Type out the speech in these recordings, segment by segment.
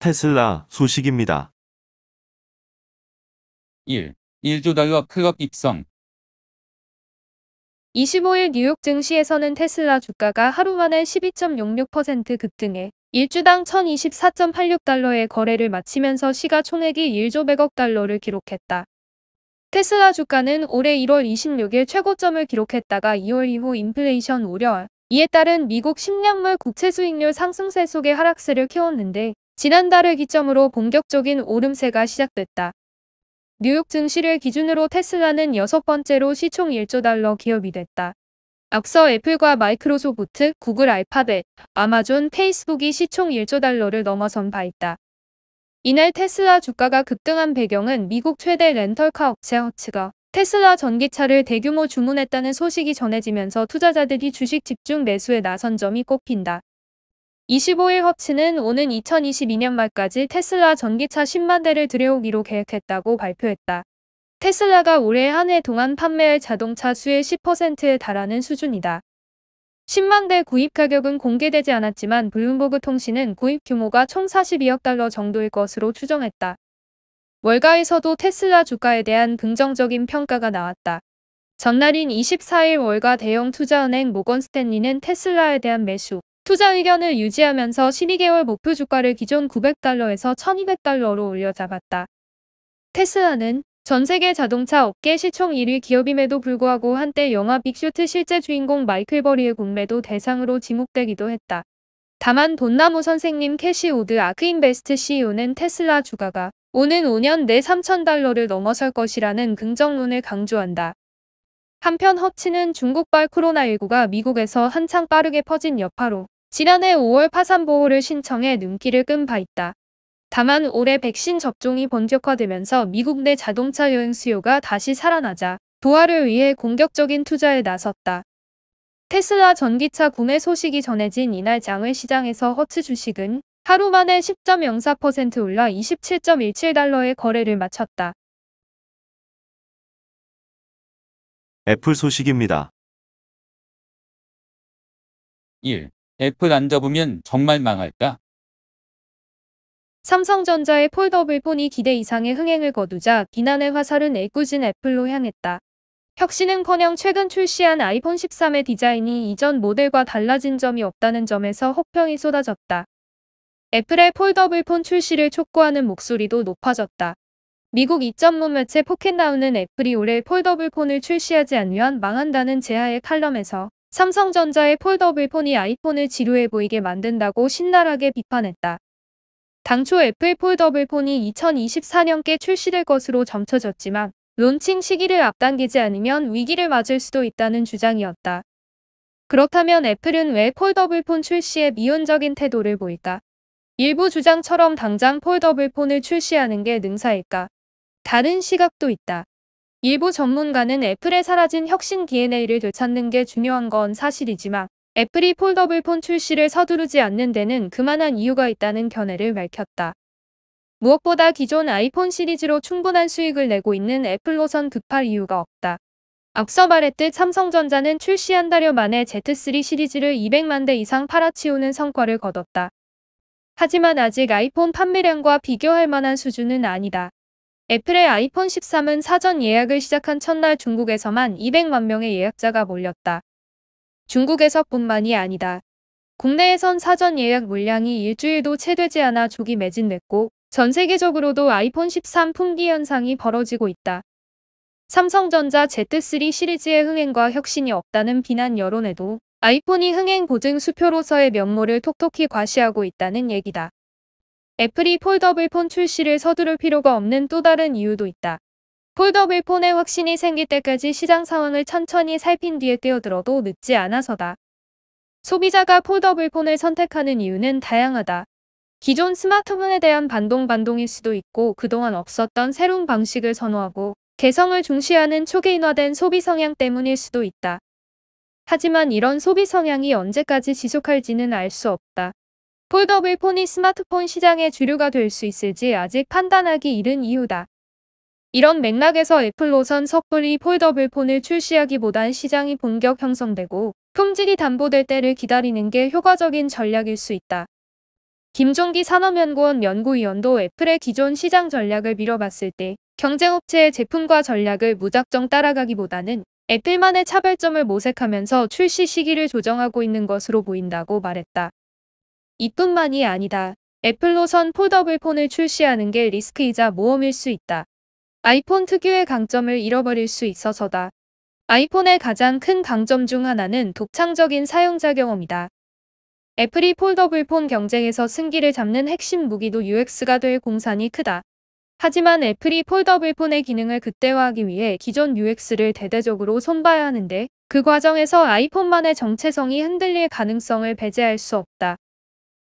테슬라 소식입니다. 1. 1조 달러 클럽 입성. 25일 뉴욕 증시에서는 테슬라 주가가 하루 만에 12.66% 급등해 1주당 1024.86달러의 거래를 마치면서 시가총액이 1조 100억 달러를 기록했다. 테슬라 주가는 올해 1월 26일 최고점을 기록했다가 2월 이후 인플레이션 우려, 이에 따른 미국 식량물 국채 수익률 상승세 속에 하락세를 키웠는데 지난달을 기점으로 본격적인 오름세가 시작됐다. 뉴욕 증시를 기준으로 테슬라는 6번째로 시총 1조 달러 기업이 됐다. 앞서 애플과 마이크로소프트, 구글 알파벳, 아마존, 페이스북이 시총 1조 달러를 넘어선 바 있다. 이날 테슬라 주가가 급등한 배경은 미국 최대 렌털카 업체 허츠가 테슬라 전기차를 대규모 주문했다는 소식이 전해지면서 투자자들이 주식 집중 매수에 나선 점이 꼽힌다. 25일 허츠는 오는 2022년 말까지 테슬라 전기차 10만 대를 들여오기로 계획했다고 발표했다. 테슬라가 올해 한 해 동안 판매할 자동차 수의 10%에 달하는 수준이다. 10만 대 구입 가격은 공개되지 않았지만 블룸버그 통신은 구입 규모가 총 42억 달러 정도일 것으로 추정했다. 월가에서도 테슬라 주가에 대한 긍정적인 평가가 나왔다. 전날인 24일 월가 대형 투자은행 모건스탠리는 테슬라에 대한 매수, 투자 의견을 유지하면서 12개월 목표 주가를 기존 900달러에서 1200달러로 올려잡았다. 테슬라는 전 세계 자동차 업계 시총 1위 기업임에도 불구하고 한때 영화 빅쇼트 실제 주인공 마이클 버리의 공매도 대상으로 지목되기도 했다. 다만 돈나무 선생님 캐시 우드 아크인베스트 CEO는 테슬라 주가가 오는 5년 내 3,000달러를 넘어설 것이라는 긍정론을 강조한다. 한편 허츠는 중국발 코로나19가 미국에서 한창 빠르게 퍼진 여파로 지난해 5월 파산 보호를 신청해 눈길을 끈 바 있다. 다만 올해 백신 접종이 본격화되면서 미국 내 자동차 여행 수요가 다시 살아나자 도하를 위해 공격적인 투자에 나섰다. 테슬라 전기차 구매 소식이 전해진 이날 장외 시장에서 허츠 주식은 하루 만에 10.04% 올라 27.17달러의 거래를 마쳤다. 애플 소식입니다. 1. 애플 안 잡으면 정말 망할까? 삼성전자의 폴더블 폰이 기대 이상의 흥행을 거두자 비난의 화살은 애꿎은 애플로 향했다. 혁신은커녕 최근 출시한 아이폰 13의 디자인이 이전 모델과 달라진 점이 없다는 점에서 혹평이 쏟아졌다. 애플의 폴더블 폰 출시를 촉구하는 목소리도 높아졌다. 미국 이전문 매체 포켓나우는 애플이 올해 폴더블 폰을 출시하지 않으면 망한다는 제하의 칼럼에서 삼성전자의 폴더블 폰이 아이폰을 지루해 보이게 만든다고 신랄하게 비판했다. 당초 애플 폴더블 폰이 2024년께 출시될 것으로 점쳐졌지만 론칭 시기를 앞당기지 않으면 위기를 맞을 수도 있다는 주장이었다. 그렇다면 애플은 왜 폴더블 폰 출시에 미온적인 태도를 보일까? 일부 주장처럼 당장 폴더블 폰을 출시하는 게 능사일까? 다른 시각도 있다. 일부 전문가는 애플에 사라진 혁신 DNA를 되찾는 게 중요한 건 사실이지만 애플이 폴더블 폰 출시를 서두르지 않는 데는 그만한 이유가 있다는 견해를 밝혔다. 무엇보다 기존 아이폰 시리즈로 충분한 수익을 내고 있는 애플로선 급할 이유가 없다. 앞서 말했듯 삼성전자는 출시 한 달여 만에 Z3 시리즈를 200만 대 이상 팔아치우는 성과를 거뒀다. 하지만 아직 아이폰 판매량과 비교할 만한 수준은 아니다. 애플의 아이폰 13은 사전 예약을 시작한 첫날 중국에서만 200만 명의 예약자가 몰렸다. 중국에서뿐만이 아니다. 국내에선 사전 예약 물량이 일주일도 채 되지 않아 조기 매진됐고 전 세계적으로도 아이폰 13 품귀 현상이 벌어지고 있다. 삼성전자 Z3 시리즈의 흥행과 혁신이 없다는 비난 여론에도 아이폰이 흥행 보증 수표로서의 면모를 톡톡히 과시하고 있다는 얘기다. 애플이 폴더블 폰 출시를 서두를 필요가 없는 또 다른 이유도 있다. 폴더블 폰에 확신이 생길 때까지 시장 상황을 천천히 살핀 뒤에 뛰어들어도 늦지 않아서다. 소비자가 폴더블 폰을 선택하는 이유는 다양하다. 기존 스마트폰에 대한 반동일 수도 있고 그동안 없었던 새로운 방식을 선호하고 개성을 중시하는 초개인화된 소비 성향 때문일 수도 있다. 하지만 이런 소비 성향이 언제까지 지속할지는 알 수 없다. 폴더블 폰이 스마트폰 시장의 주류가 될 수 있을지 아직 판단하기 이른 이유다. 이런 맥락에서 애플로선 섣불리 폴더블 폰을 출시하기보단 시장이 본격 형성되고 품질이 담보될 때를 기다리는 게 효과적인 전략일 수 있다. 김종기 산업연구원 연구위원도 애플의 기존 시장 전략을 미뤄봤을 때 경쟁업체의 제품과 전략을 무작정 따라가기보다는 애플만의 차별점을 모색하면서 출시 시기를 조정하고 있는 것으로 보인다고 말했다. 이뿐만이 아니다. 애플로선 폴더블 폰을 출시하는 게 리스크이자 모험일 수 있다. 아이폰 특유의 강점을 잃어버릴 수 있어서다. 아이폰의 가장 큰 강점 중 하나는 독창적인 사용자 경험이다. 애플이 폴더블 폰 경쟁에서 승기를 잡는 핵심 무기도 UX가 될 공산이 크다. 하지만 애플이 폴더블 폰의 기능을 극대화하기 위해 기존 UX를 대대적으로 손봐야 하는데 그 과정에서 아이폰만의 정체성이 흔들릴 가능성을 배제할 수 없다.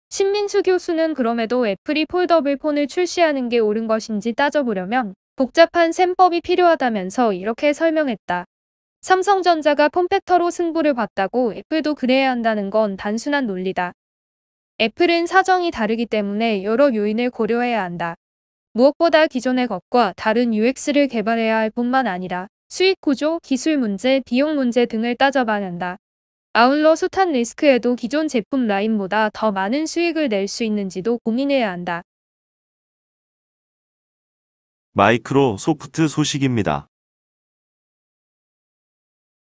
신민수 교수는 그럼에도 애플이 폴더블 폰을 출시하는 게 옳은 것인지 따져보려면 복잡한 셈법이 필요하다면서 이렇게 설명했다. 삼성전자가 폼팩터로 승부를 봤다고 애플도 그래야 한다는 건 단순한 논리다. 애플은 사정이 다르기 때문에 여러 요인을 고려해야 한다. 무엇보다 기존의 것과 다른 UX를 개발해야 할 뿐만 아니라 수익 구조, 기술 문제, 비용 문제 등을 따져봐야 한다. 아울러 숱한 리스크에도 기존 제품 라인보다 더 많은 수익을 낼 수 있는지도 고민해야 한다. 마이크로 소프트 소식입니다.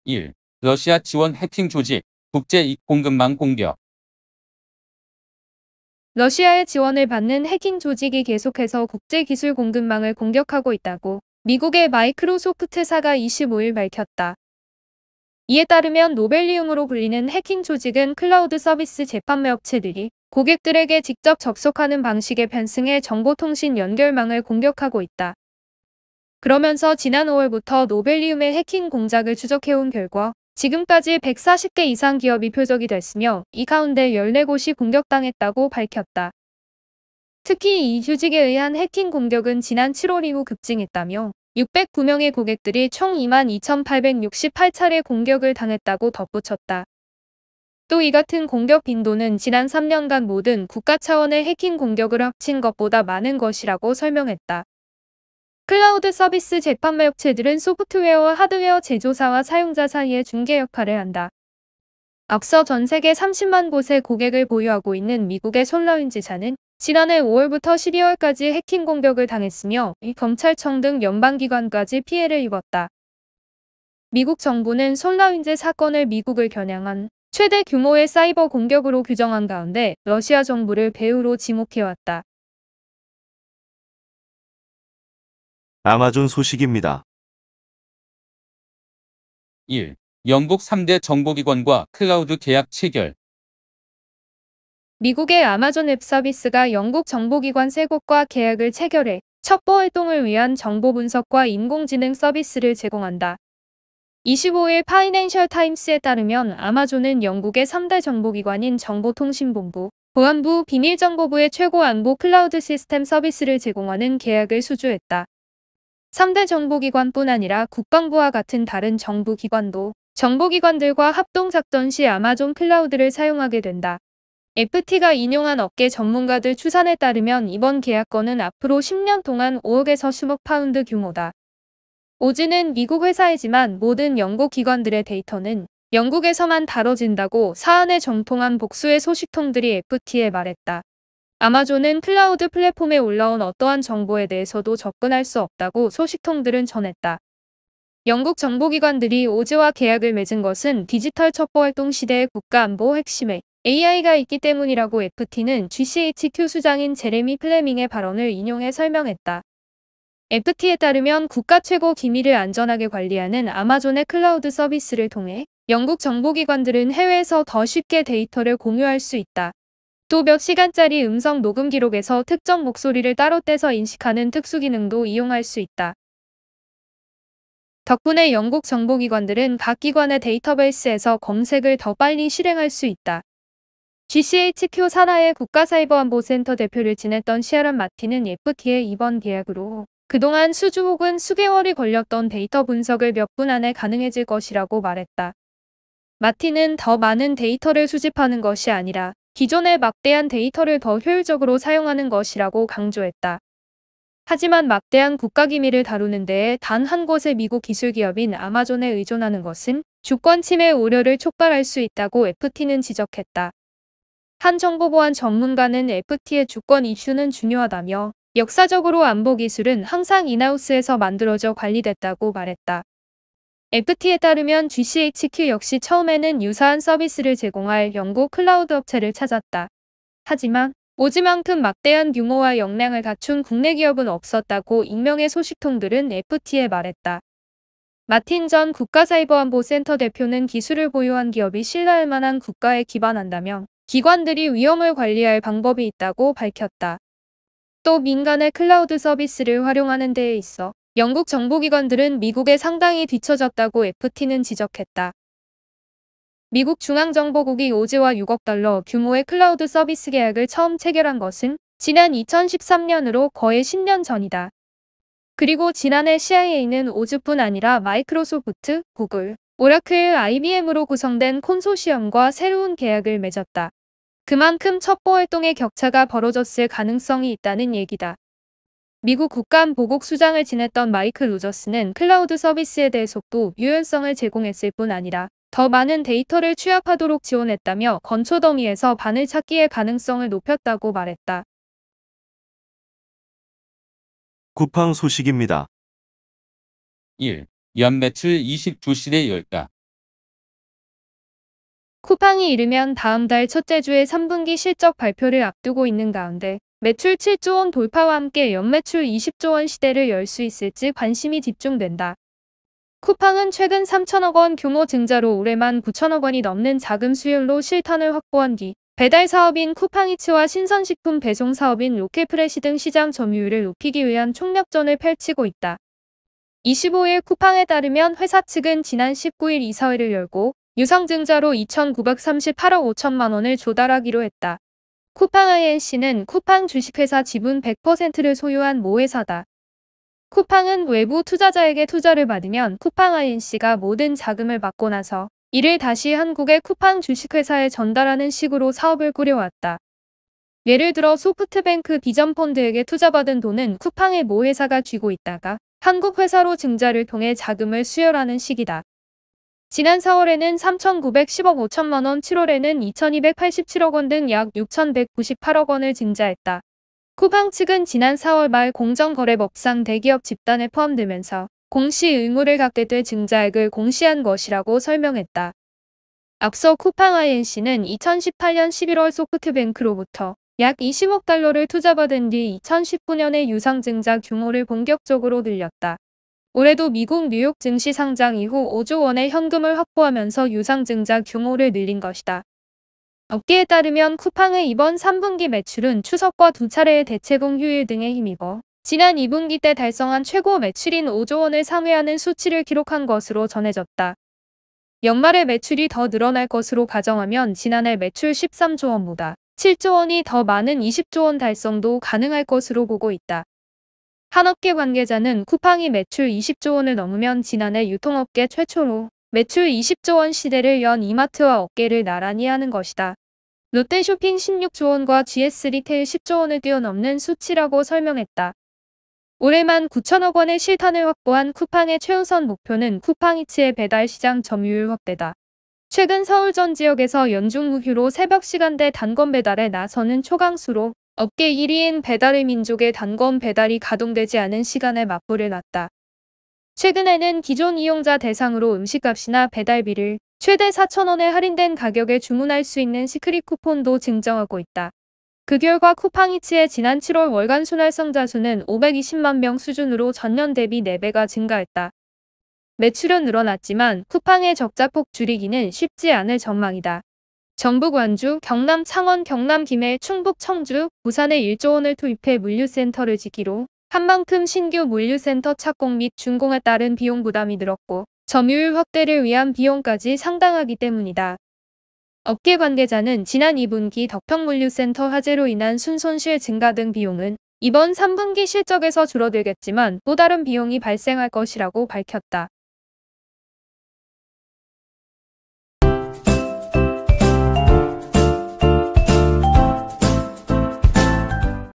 1. 러시아 지원 해킹 조직, 국제 공급망 공격. 러시아의 지원을 받는 해킹 조직이 계속해서 국제 기술 공급망을 공격하고 있다고 미국의 마이크로소프트사가 25일 밝혔다. 이에 따르면 노벨리움으로 불리는 해킹 조직은 클라우드 서비스 재판매 업체들이 고객들에게 직접 접속하는 방식에 편승해 정보통신 연결망을 공격하고 있다. 그러면서 지난 5월부터 노벨리움의 해킹 공작을 추적해온 결과 지금까지 140개 이상 기업이 표적이 됐으며 이 가운데 14곳이 공격당했다고 밝혔다. 특히 이 조직에 의한 해킹 공격은 지난 7월 이후 급증했다며 609명의 고객들이 총 22,868차례 공격을 당했다고 덧붙였다. 또 이 같은 공격 빈도는 지난 3년간 모든 국가 차원의 해킹 공격을 합친 것보다 많은 것이라고 설명했다. 클라우드 서비스 재판매 업체들은 소프트웨어와 하드웨어 제조사와 사용자 사이의 중개 역할을 한다. 앞서 전 세계 30만 곳의 고객을 보유하고 있는 미국의 솔라윈지사는 지난해 5월부터 12월까지 해킹 공격을 당했으며 검찰청 등 연방기관까지 피해를 입었다. 미국 정부는 솔라윈지 사건을 미국을 겨냥한 최대 규모의 사이버 공격으로 규정한 가운데 러시아 정부를 배후로 지목해왔다. 아마존 소식입니다. 1. 영국 3대 정보기관과 클라우드 계약 체결. 미국의 아마존 웹 서비스가 영국 정보기관 3곳과 계약을 체결해 첩보 활동을 위한 정보 분석과 인공지능 서비스를 제공한다. 25일 파이낸셜 타임스에 따르면 아마존은 영국의 3대 정보기관인 정보통신본부, 보안부, 비밀정보부의 최고 안보 클라우드 시스템 서비스를 제공하는 계약을 수주했다. 3대 정보기관뿐 아니라 국방부와 같은 다른 정부기관도 정보기관들과 합동작전 시 아마존 클라우드를 사용하게 된다. FT가 인용한 업계 전문가들 추산에 따르면 이번 계약건은 앞으로 10년 동안 5억에서 10억 파운드 규모다. 오즈는 미국 회사이지만 모든 영국 기관들의 데이터는 영국에서만 다뤄진다고 사안에 정통한 복수의 소식통들이 FT에 말했다. 아마존은 클라우드 플랫폼에 올라온 어떠한 정보에 대해서도 접근할 수 없다고 소식통들은 전했다. 영국 정보기관들이 오즈와 계약을 맺은 것은 디지털 첩보활동 시대의 국가안보 핵심에 AI가 있기 때문이라고 FT는 GCHQ 수장인 제레미 플레밍의 발언을 인용해 설명했다. FT에 따르면 국가 최고 기밀을 안전하게 관리하는 아마존의 클라우드 서비스를 통해 영국 정보기관들은 해외에서 더 쉽게 데이터를 공유할 수 있다. 또 몇 시간짜리 음성 녹음 기록에서 특정 목소리를 따로 떼서 인식하는 특수 기능도 이용할 수 있다. 덕분에 영국 정보기관들은 각 기관의 데이터베이스에서 검색을 더 빨리 실행할 수 있다. GCHQ 산하의 국가사이버안보센터 대표를 지냈던 시아란 마틴은 FT의 이번 계약으로 그동안 수주 혹은 수개월이 걸렸던 데이터 분석을 몇 분 안에 가능해질 것이라고 말했다. 마틴은 더 많은 데이터를 수집하는 것이 아니라 기존의 막대한 데이터를 더 효율적으로 사용하는 것이라고 강조했다. 하지만 막대한 국가기밀을 다루는 데에 단 한 곳의 미국 기술기업인 아마존에 의존하는 것은 주권 침해 우려를 촉발할 수 있다고 FT는 지적했다. 한 정보보안 전문가는 FT의 주권 이슈는 중요하다며 역사적으로 안보 기술은 항상 인하우스에서 만들어져 관리됐다고 말했다. FT에 따르면 GCHQ 역시 처음에는 유사한 서비스를 제공할 영국 클라우드 업체를 찾았다. 하지만 오즈만큼 막대한 규모와 역량을 갖춘 국내 기업은 없었다고 익명의 소식통들은 FT에 말했다. 마틴 전 국가사이버안보센터 대표는 기술을 보유한 기업이 신뢰할 만한 국가에 기반한다면 기관들이 위험을 관리할 방법이 있다고 밝혔다. 또 민간의 클라우드 서비스를 활용하는 데에 있어 영국 정보기관들은 미국에 상당히 뒤처졌다고 FT는 지적했다. 미국 중앙정보국이 오즈와 6억 달러 규모의 클라우드 서비스 계약을 처음 체결한 것은 지난 2013년으로 거의 10년 전이다. 그리고 지난해 CIA는 오즈뿐 아니라 마이크로소프트, 구글, 오라클, IBM으로 구성된 콘소시엄과 새로운 계약을 맺었다. 그만큼 첩보 활동의 격차가 벌어졌을 가능성이 있다는 얘기다. 미국 국가안보국 수장을 지냈던 마이클 로저스는 클라우드 서비스에 대해 속도, 유연성을 제공했을 뿐 아니라 더 많은 데이터를 취합하도록 지원했다며 건초 더미에서 반을 찾기의 가능성을 높였다고 말했다. 쿠팡 소식입니다. 1. 연매출 22시대 열까. 쿠팡이 이르면 다음 달 첫째 주에 3분기 실적 발표를 앞두고 있는 가운데 매출 7조 원 돌파와 함께 연매출 20조 원 시대를 열 수 있을지 관심이 집중된다. 쿠팡은 최근 3천억 원 규모 증자로 올해만 9천억 원이 넘는 자금 수율로 실탄을 확보한 뒤 배달 사업인 쿠팡이츠와 신선식품 배송 사업인 로켓프레시 등 시장 점유율을 높이기 위한 총력전을 펼치고 있다. 25일 쿠팡에 따르면 회사 측은 지난 19일 이사회를 열고 유상 증자로 2,938억 5천만 원을 조달하기로 했다. 쿠팡 INC는 쿠팡 주식회사 지분 100%를 소유한 모회사다. 쿠팡은 외부 투자자에게 투자를 받으면 쿠팡 INC가 모든 자금을 받고 나서 이를 다시 한국의 쿠팡 주식회사에 전달하는 식으로 사업을 꾸려왔다. 예를 들어 소프트뱅크 비전펀드에게 투자받은 돈은 쿠팡의 모회사가 쥐고 있다가 한국 회사로 증자를 통해 자금을 수혈하는 식이다. 지난 4월에는 3,910억 5천만 원, 7월에는 2,287억 원 등 약 6,198억 원을 증자했다. 쿠팡 측은 지난 4월 말 공정거래법상 대기업 집단에 포함되면서 공시 의무를 갖게 돼 증자액을 공시한 것이라고 설명했다. 앞서 쿠팡 INC는 2018년 11월 소프트뱅크로부터 약 20억 달러를 투자받은 뒤 2019년에 유상증자 규모를 본격적으로 늘렸다. 올해도 미국 뉴욕 증시 상장 이후 5조 원의 현금을 확보하면서 유상증자 규모를 늘린 것이다. 업계에 따르면 쿠팡의 이번 3분기 매출은 추석과 두 차례의 대체공 휴일 등에 힘입어 지난 2분기 때 달성한 최고 매출인 5조 원을 상회하는 수치를 기록한 것으로 전해졌다. 연말에 매출이 더 늘어날 것으로 가정하면 지난해 매출 13조 원보다 7조 원이 더 많은 20조 원 달성도 가능할 것으로 보고 있다. 한 업계 관계자는 쿠팡이 매출 20조 원을 넘으면 지난해 유통업계 최초로 매출 20조 원 시대를 연 이마트와 어깨를 나란히 하는 것이다. 롯데쇼핑 16조 원과 GS 리테일 10조 원을 뛰어넘는 수치라고 설명했다. 올해만 9천억 원의 실탄을 확보한 쿠팡의 최우선 목표는 쿠팡이츠의 배달 시장 점유율 확대다. 최근 서울 전 지역에서 연중 무휴로 새벽 시간대 단건 배달에 나서는 초강수로 업계 1위인 배달의 민족의 단건 배달이 가동되지 않은 시간에 맞불을 놨다. 최근에는 기존 이용자 대상으로 음식값이나 배달비를 최대 4,000원에 할인된 가격에 주문할 수 있는 시크릿 쿠폰도 증정하고 있다. 그 결과 쿠팡이츠의 지난 7월 월간 순활성자 수는 520만 명 수준으로 전년 대비 4배가 증가했다. 매출은 늘어났지만 쿠팡의 적자폭 줄이기는 쉽지 않을 전망이다. 전북 완주, 경남 창원, 경남 김해, 충북 청주, 부산에 1조 원을 투입해 물류센터를 짓기로 한 만큼 신규 물류센터 착공 및 준공에 따른 비용 부담이 늘었고 점유율 확대를 위한 비용까지 상당하기 때문이다. 업계 관계자는 지난 2분기 덕평물류센터 화재로 인한 순손실 증가 등 비용은 이번 3분기 실적에서 줄어들겠지만 또 다른 비용이 발생할 것이라고 밝혔다.